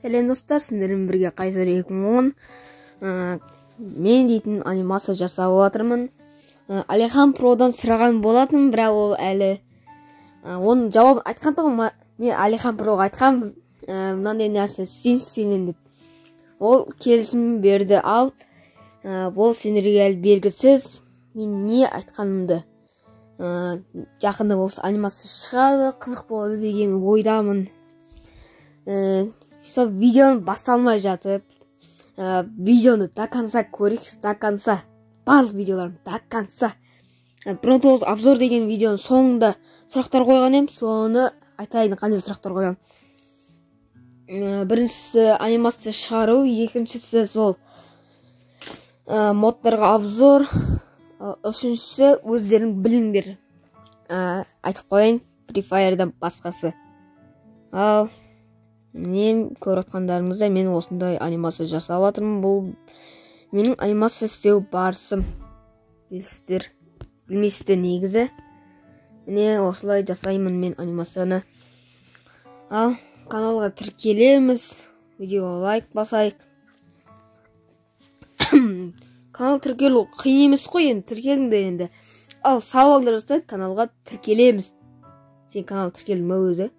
Сәлем достар, сендермен бірге Қайсар 2010 мен дейтін анимация жасап жатырмын. Алихан Продан сұраған болатын, бірақ ол әлі оның жауабын айтқан тұғым. Мен Алихан Проға айтқан мынандай нәрсе істейін деп. Ол келісім берді, ал ол сендерге әлі белгісіз. Мен не айтқанымды жақында болса анимация шығады, қызық болады деген ойдамын. Сол видеоны басталмай жатып, видеоны до конца көрейікші, до конца. Барлық видеоларым до конца. Бронтоз обзор деген видеоның соңында сұрақтар қойған ем, соны айтайын қандай сұрақтар қойған. Біріншісі анимация шығару, екіншісі сол модтарға обзор, үшіншісі өздерің біліңдер. Айтып қойын, Free Fire'дан басқасы. Ал мен көріп отқандарыңызда мен осындай анимация жасап жатырмын. Бұл менің анимация істеу барысым. Сіздер білмейсіздер негізі. Міне осылай жасаймын мен анимацияны. Ал каналға тіркелеміз. Видеоға лайк басайық. Канал тіркелу қиын емес қой, енді тіркеліңдер енді. Ал сау болыңдар достар, каналға тіркелеміз. Сен канал тіркелдің бе өзі?